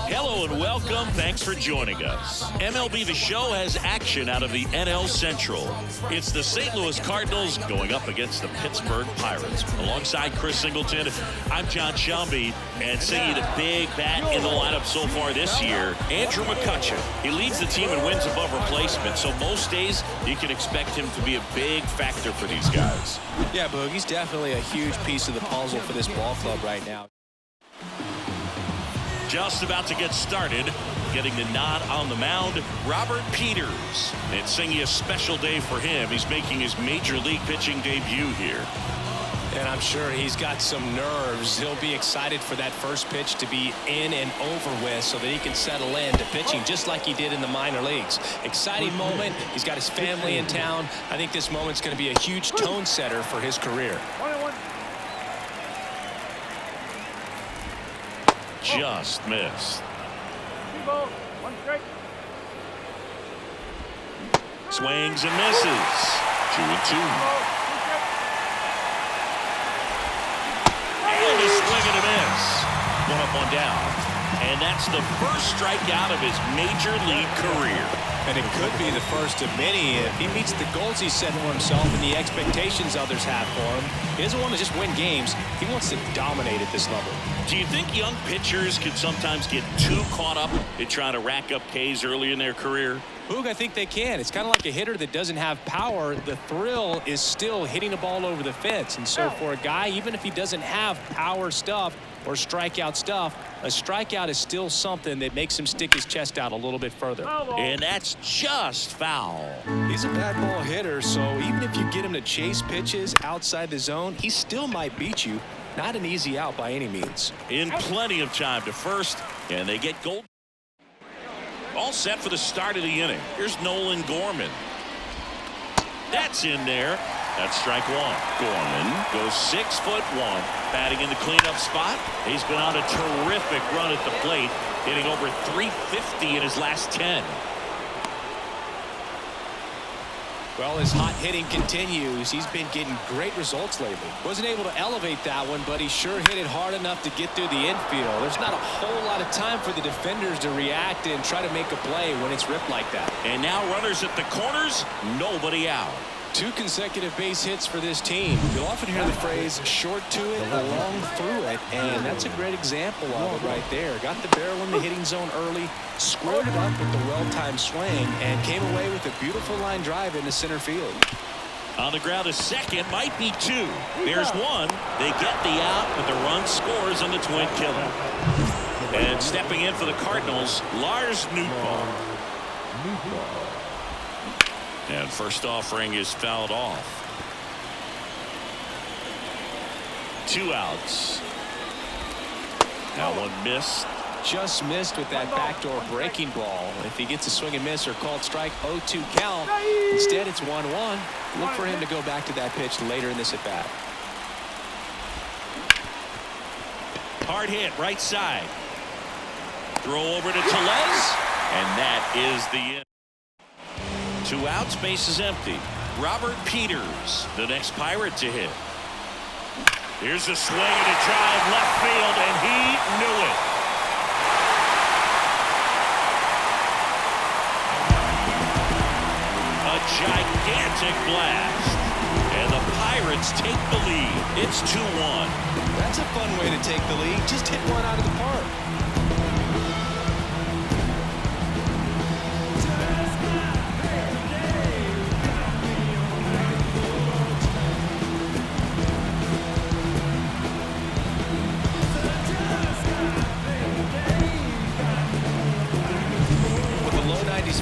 Hello and welcome. Thanks for joining us. MLB The Show has action out of the NL Central. It's the St. Louis Cardinals going up against the Pittsburgh Pirates. Alongside Chris Singleton, I'm John Shelby, and singing the big bat in the lineup so far this year, Andrew McCutcheon. He leads the team in wins above replacement, so most days you can expect him to be a big factor for these guys. Yeah, Boog, he's definitely a huge piece of the puzzle for this ball club right now. Just about to get started, getting the nod on the mound, Robert Peters. It's singing a special day for him. He's making his major league pitching debut here. And I'm sure he's got some nerves. He'll be excited for that first pitch to be in and over with so that he can settle in to pitching just like he did in the minor leagues. Exciting moment. He's got his family in town. I think this moment's going to be a huge tone setter for his career. Just missed. Swings and misses. 2-2. And a swing and a miss. One up, one down. And that's the first strikeout of his major league career. And it could be the first of many if he meets the goals he set for himself and the expectations others have for him. He doesn't want to just win games. He wants to dominate at this level. Do you think young pitchers can sometimes get too caught up in trying to rack up Ks early in their career? Boog, I think they can. It's kind of like a hitter that doesn't have power. The thrill is still hitting a ball over the fence. And so for a guy, even if he doesn't have power stuff or strikeout stuff, a strikeout is still something that makes him stick his chest out a little bit further. And that's just foul. He's a bad ball hitter, so even if you get him to chase pitches outside the zone, he still might beat you. Not an easy out by any means. In plenty of time to first, and they get gold. All set for the start of the inning. Here's Nolan Gorman. That's in there. That's strike one. Gorman goes 6'1", batting in the cleanup spot. He's been on a terrific run at the plate, hitting over .350 in his last 10. Well, his hot hitting continues. He's been getting great results lately. Wasn't able to elevate that one, but he sure hit it hard enough to get through the infield. There's not a whole lot of time for the defenders to react and try to make a play when it's ripped like that. And now runners at the corners, nobody out. 2 consecutive base hits for this team. You'll often hear the phrase short to it, long through it, and that's a great example of it right there. Got the barrel in the hitting zone early, squared it up with the well-timed swing, and came away with a beautiful line drive into center field. On the ground, a second, might be 2. There's 1. They get the out, but the run scores on the twin killer. And stepping in for the Cardinals, Lars Nootbaar. And first offering is fouled off. 2 outs. Now one missed. Just missed with that backdoor breaking ball. If he gets a swing and miss or called strike, 0-2 count. Instead, it's 1-1. Look for him to go back to that pitch later in this at bat. Hard hit, right side. Throw over to Tellez, and that is the end. 2 outs, base is empty. Robert Peters, the next Pirate to hit. Here's a swing and a drive left field, and he knew it. A gigantic blast, and the Pirates take the lead. It's 2-1. That's a fun way to take the lead. Just hit one out of the park.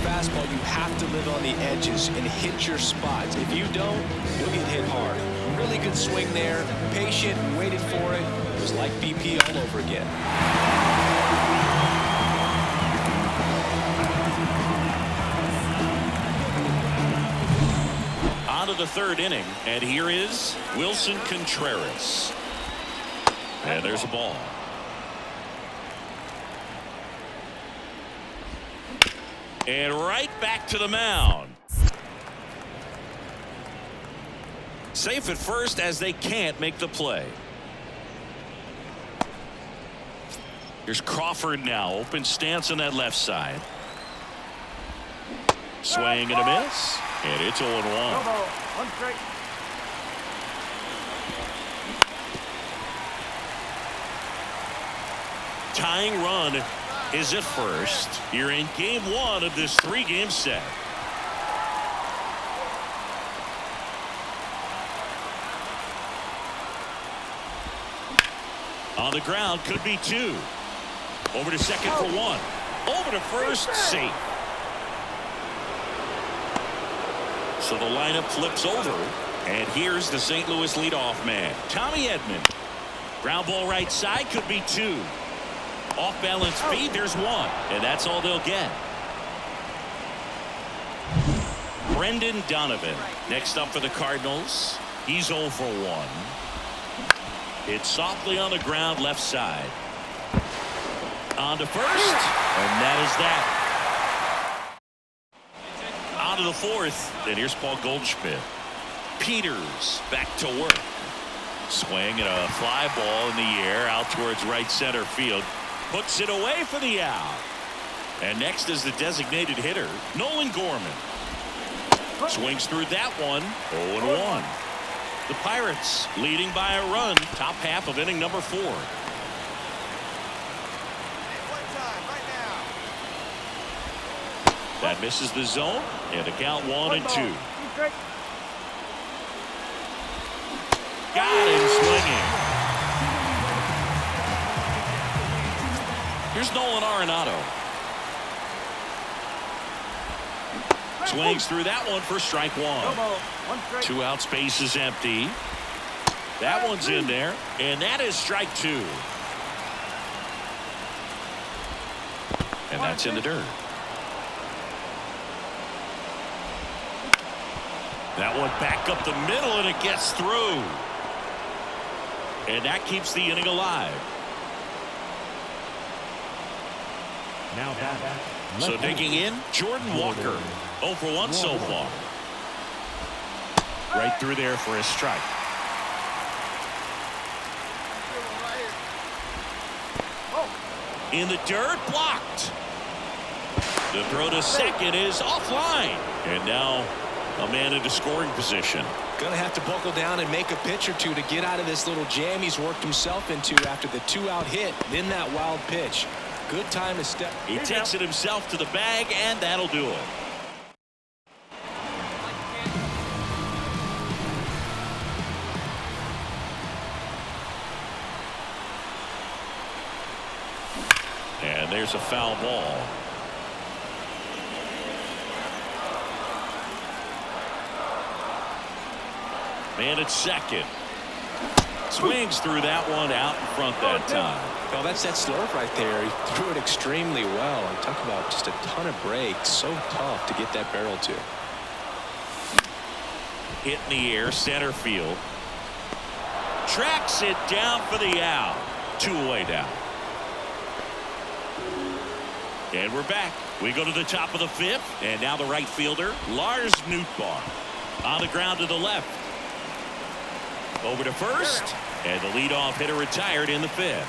Fastball, you have to live on the edges and hit your spots. If you don't, you'll get hit hard. Really good swing there. Patient, waited for it. It was like BP all over again. On to the 3rd inning, and here is Wilson Contreras. And there's a ball. And right back to the mound. Safe at first as they can't make the play. Here's Crawford now. Open stance on that left side. Swing and a miss. And it's 0-1. One strike. Tying run is at first. You're in game 1 of this 3-game set. On the ground, could be 2. Over to second for 1. Over to first, safe. So the lineup flips over, and here's the St. Louis leadoff man, Tommy Edman. Ground ball right side, could be 2. Off balance speed, there's 1, and that's all they'll get. Brendan Donovan next up for the Cardinals. He's 0 for 1. It's softly on the ground left side. On to first, and that is that. On to the 4th, and here's Paul Goldschmidt. Peters back to work. Swing and a fly ball in the air out towards right center field. Puts it away for the out. And next is the designated hitter, Nolan Gorman. Swings through that one. 0-1. The Pirates leading by a run. Top half of inning number 4. That misses the zone, and a count 1-2. Got him swinging. Here's Nolan Arenado. Swings through that one for strike 1. 2 outs, base is empty. That one's in there, and that is strike 2. And that's in the dirt. That one back up the middle, and it gets through. And that keeps the inning alive. Now back. So digging in, Jordan Walker. 0 for 1 so far. Right through there for a strike. In the dirt, blocked. The throw to second is offline. And now a man into scoring position. Gonna have to buckle down and make a pitch or two to get out of this little jam he's worked himself into after the 2-out hit, then that wild pitch. Good time to step. He takes it himself to the bag, and that'll do it. And there's a foul ball. Man at second. Swings through that one out in front that time. Well, that's that slurve right there. He threw it extremely well. I'm talking about just a ton of breaks. So tough to get that barrel to. Hit in the air, center field. Tracks it down for the out. 2 away down. And we're back. We go to the top of the 5th, and now the right fielder, Lars Nootbaar. On the ground to the left. Over to first, and the leadoff hitter retired in the 5th.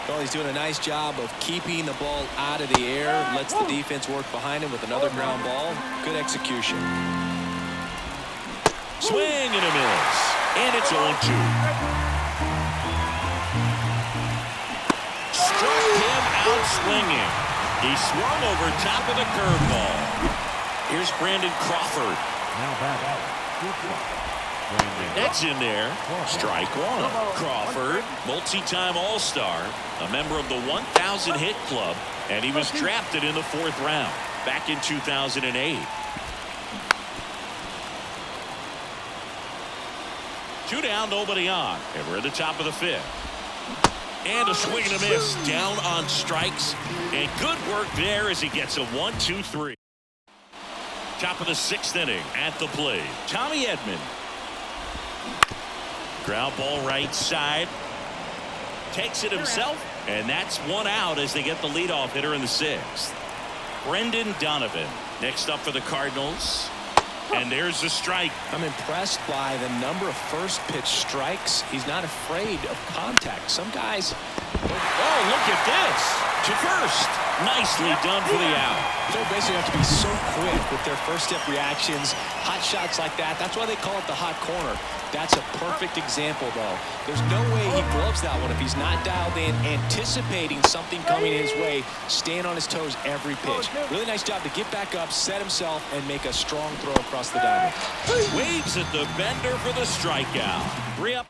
Well, he's doing a nice job of keeping the ball out of the air. Lets the defense work behind him with another ground ball. Good execution. Swing and a miss. And it's 0-2. Struck him out swinging. He swung over top of the curveball. Here's Brandon Crawford. Now back. That's in there. Strike 1. Crawford, multi-time All-Star, a member of the 1,000 hit club, and he was drafted in the 4th round back in 2008. 2 down, nobody on, and we're at the top of the 5th. And a swing and a miss down on strikes, and good work there as he gets a 1-2-3. Top of the 6th inning at the plate, Tommy Edman. Ground ball right side. Takes it himself, and that's 1 out as they get the leadoff hitter in the 6th. Brendan Donovan next up for the Cardinals. And there's the strike. I'm impressed by the number of first pitch strikes. He's not afraid of contact. Some guys... Oh, look at this. To first. Nicely done for the out. They basically have to be so quick with their first step reactions. Hot shots like that. That's why they call it the hot corner. That's a perfect example, though. There's no way he gloves that one if he's not dialed in, anticipating something coming his way, staying on his toes every pitch. Really nice job to get back up, set himself, and make a strong throw across the diamond. Waves at the bender for the strikeout. 3 up.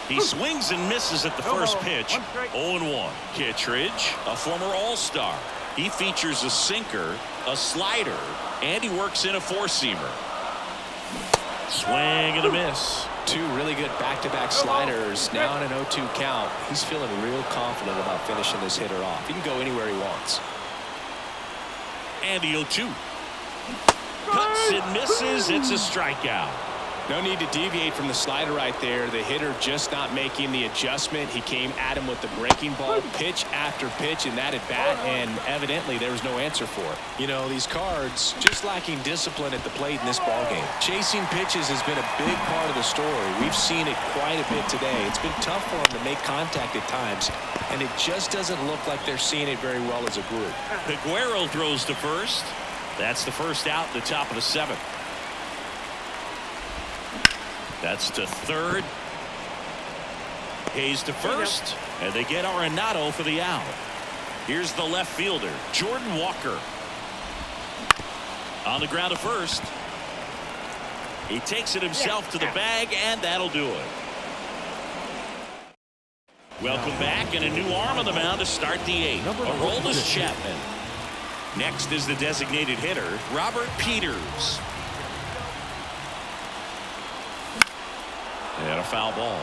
He swings and misses at the first pitch. 0-1. Kittredge, a former All-Star. He features a sinker, a slider, and he works in a four-seamer. Swing and a miss. Two really good back-to-back sliders. Now in an 0-2 count. He's feeling real confident about finishing this hitter off. He can go anywhere he wants. And the 0-2. Cuts and misses. It's a strikeout. No need to deviate from the slider right there. The hitter just not making the adjustment. He came at him with the breaking ball, pitch after pitch in that at bat, and evidently there was no answer for it. You know, these Cards just lacking discipline at the plate in this ballgame. Chasing pitches has been a big part of the story. We've seen it quite a bit today. It's been tough for them to make contact at times, and it just doesn't look like they're seeing it very well as a group. Peguero throws to first. That's the first out in the top of the 7th. That's to third. Hayes to first. And they get Arenado for the out. Here's the left fielder, Jordan Walker. On the ground to first. He takes it himself to the bag, and that'll do it. Welcome back, and a new arm on the mound to start the 8th. Aroldis Chapman. Next is the designated hitter, Robert Peters. And a foul ball.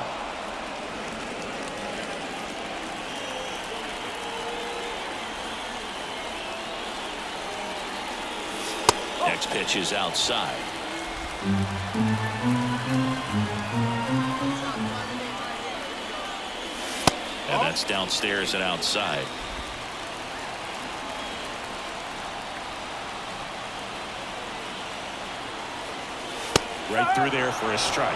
Next pitch is outside. And that's downstairs and outside. Right through there for a strike.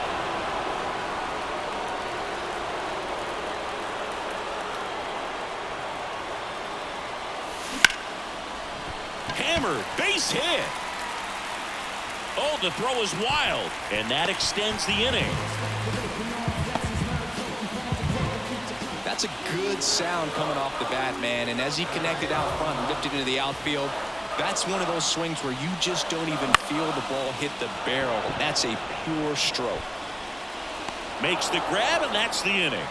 Hammered, base hit. Oh, the throw is wild, and that extends the inning. That's a good sound coming off the bat, man. And as he connected out front and lifted into the outfield, that's one of those swings where you just don't even feel the ball hit the barrel. That's a pure stroke. Makes the grab, and that's the inning.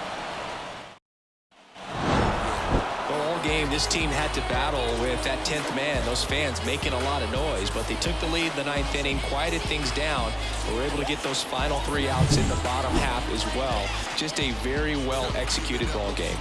All game, this team had to battle with that 10th man. Those fans making a lot of noise, but they took the lead in the 9th inning, quieted things down, and were able to get those final 3 outs in the bottom half as well. Just a very well executed ball game.